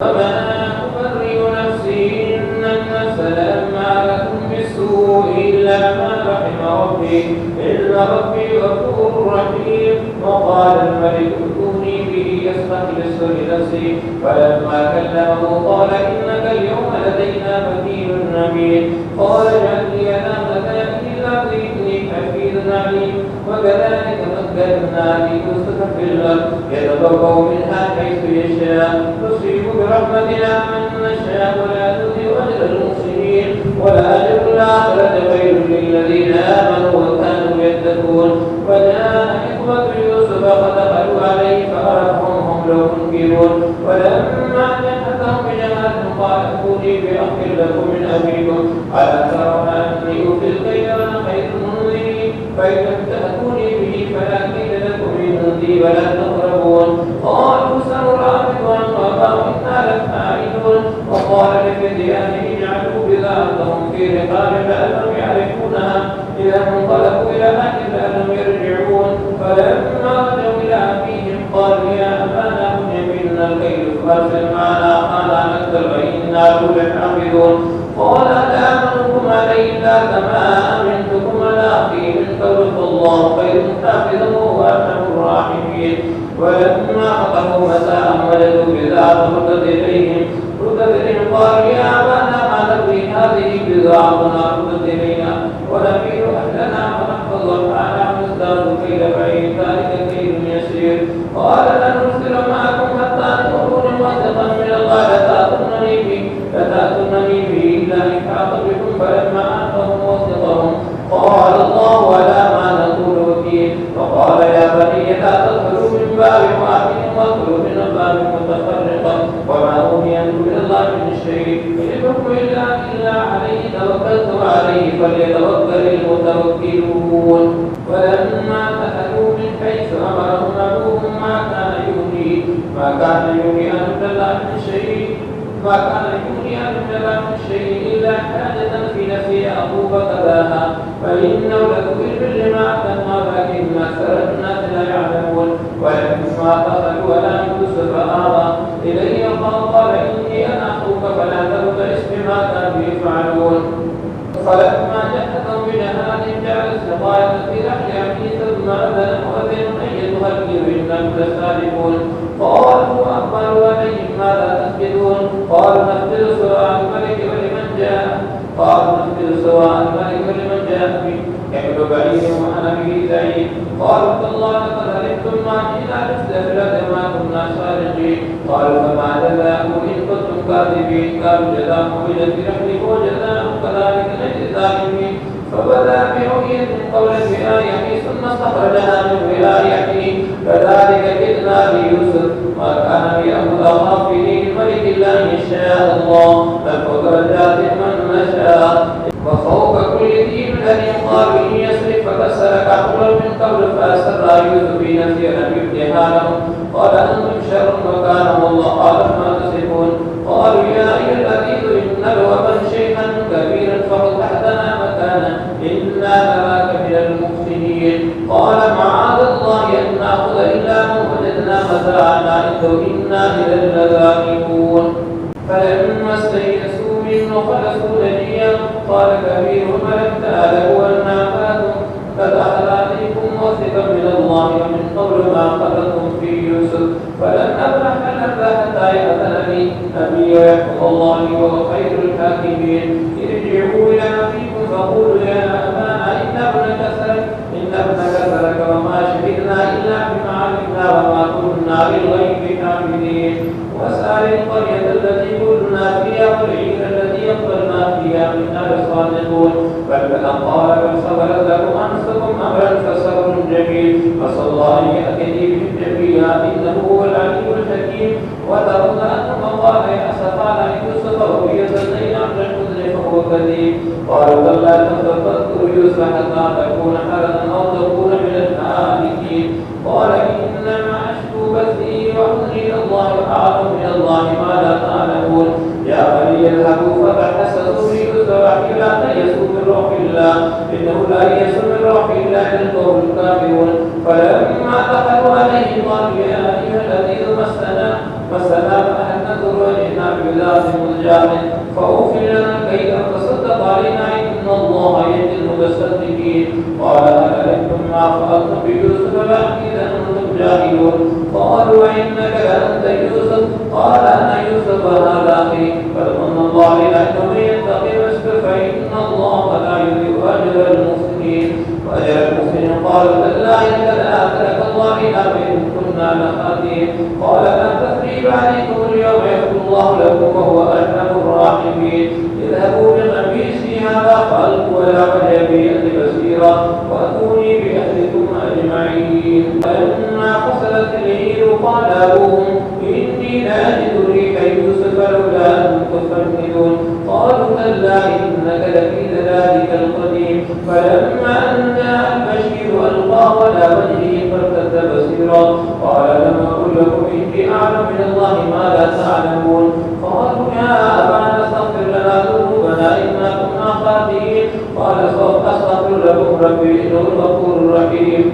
وما أبرئ نفسي إن النفس لأمارة بالسوء إلا ما رحم ربي إن ربي غفور رحيم. وقال الملك ائتوني به يستخلص لنفسي فلما كلمه قال إنك اليوم لدينا مكين أمين. قال اجعل لي أمامك إلا بإذنك حفيظ عليم. وكذلك مكنا ليوسف في الأرض يتبوأ منها حيث يشاء نصيب برحمتنا من نشاء ولا نضيع أجر المحسنين ولأجر الآخرة خير للذين آمنوا وكانوا يتقون. وجاء إخوة يوسف فدخلوا عليه فعرفهم هم لو منكرون. ولما جاءتهم بجمال قال ائتوني بأخ لكم من أبيكم ألا ترون أني أوفي الكيل وأنا خير المنزلين فإن لم تأتوني به فلا كيل لكم عندي ولا تقربون. قالوا سنراود عنه أباه إنا لفاعلون. وقال لفتيانه اجعلوا بضاعتهم في رقاب لعلهم يعرفونها إذا انقلبوا إلى أهلهم لعلهم يرجعون. فلما رجعوا إلى أبيهم قالوا يا أبانا منعمنا الكيل فأرسل معنا أخانا نكتب إنا له لحافظون. قال لا أمنكم عليه إلا كما أمنتكم على أخيه من قبل فالله خير حافظا وهو أرحم الراحمين. ولما قضوا مساءهم وجدوا بضاعة ردت إليهم قالوا يا أبانا ما نبغي هذه بضاعتنا ردت إلينا ونبيع أهلنا ونحفظ أرحامنا ونزداد كيل بعيد ذلك كيل يسير. قال لنرسل معكم حتى تؤتوني موثقا من الله لتأتونني به إلا إن حاط بكم. فلما آتوا موثقهم قال الله على ما نقول وكيل. وقال يا بني لا تدخلوا من باب واحد وادخلوا من باب متفرقة وما أغني عنكم من الله من شيء إن الحكم إلا عليه توكلت وعليه فليتوكل المتوكلون. ولما دخلوا من حيث أمرهم أبوهم ما كان يغني عنهم الله من شيء إلا حاجة في نفس يعقوب قضاها فإنه لذو علم لما أعلم ولكن أكثر الناس لا يعلمون. ولما دخلوا على يوسف آوى إليه قال إني أنا أخوك فلا تبتئس بما كانوا يفعلون. فلما جاءتهم بجهاد جعل السقاية في رحل أبيه ثم أذن مؤذن أيتها الكبير إنكم لسارقون. قالوا أقبلوا عليهم ماذا تسجدون؟ قالوا نسجد سواء الملك ولمن جاء به يحمل بعيد وأنا به زعيم. قالوا تالله لقد علمتم ما جئنا لنستهزئ ما كنا سارقين. قالوا فما جزاؤه إن كنتم كاذبين. قالوا جزاؤه وجد برحله وجزاؤه كذلك نجزي الظالمين. فبدا بعيد قولا بآيته ثم استخرجنا من ولايته كذلك كدنا ليوسف ما كان ليأخذ أخاه في دين الملك إلا إن شاء الله نرفع درجات من نشاء وفوق كل ذي علم. قالوا إن يسرق فقد سرق عقلا من قبل فأسر يوسف في نفسه أن يبديها لهم. قال أنتم شر مكانا والله قال ما تصفون. قالوا يا أيها العزيز إن له شيئا كبيرا فخذ تحتنا مكانا إنا نراك من المحسنين. قال معاذ الله أن نأخذ إلا من وجدنا متاعنا عنده إنا إذا لذائقون. فلما استيئسوا منه خلصوا نجيا قال كبيرهم ألم تعلموا أن أباكم قد أخذ عليكم موثقا من الله ومن قبل ما أخذتم في يوسف فلن أبرح حتى يأذن أبي ويحكم الله وهو خير الحاكمين. ارجعوا إلى أبيكم فقولوا يا أبانا إن ابنك سرق وما شهدنا إلا بما علمنا وما كنا للغيب حافظين. واسأل القرية التي كنا فيها والعير التي أقبلنا فيها إنا لصادقون. فلما قال فصبرت لكم أنفسكم أمرا فصبر جميل عسى الله أن يأتي بهم جميعا إنه هو العليم الحكيم. وترون أنه قال يا أسفا على يوسف وهي تزين عبد المزن فهو كذيب. قالوا كلا تذكر يوسف حتى تكون حرا أو تكون من الهالكين. قال إنما أشكو بثي وحزني إلى الله وأعلم من الله ما لا تعلمون. يا بني اذهبوا فتحسسوا من يوسف ولا تيأسوا من روح الله إنه لا ييأس من روح الله إلا القوم الكافرون. فلما دخلوا عليه قالوا يا أيها الذين مسنا فهل نذر ثلاث مزجاج فأوفي لنا الكيل وتصدق علينا إن الله يجزي المتصدقين. قال هل علمتم ما فعلتم بيوسف بعد إذ أنتم جاهلون؟ قالوا إنك لأنت يوسف. قال أنا يوسف هذا أخي قد من الله علينا إنه من يتقي ويصبر فإن الله لا يضيع أجر المحسنين. وأجر المحسنين قالوا تالله لقد آثرك الله إن كنا لخاطئين. قال لا تثريب عليكم اليوم يغفر الله لكم وهو أرحم الراحمين. اذهبوا بقميصي هذا فألقوا إلى وجه أبي بصيرا وأتوني بأهلكم أجمعين. فلما فصلت العير قال أبوهم إني لأجد ريح يوسف لولا أن تفندون. قالوا تالله إنك لفي ذلك القديم. فلما أن جاء البشير ألقاه على وجهه فارتد بصيرا. قال لم أقل لكم إني أعلم من الله ما لا تعلمون. قالوا يا أبانا استغفر لنا ذنوبنا إنا كنا خاطئين. قال سوف أستغفر لكم ربي إنه الغفور الرحيم.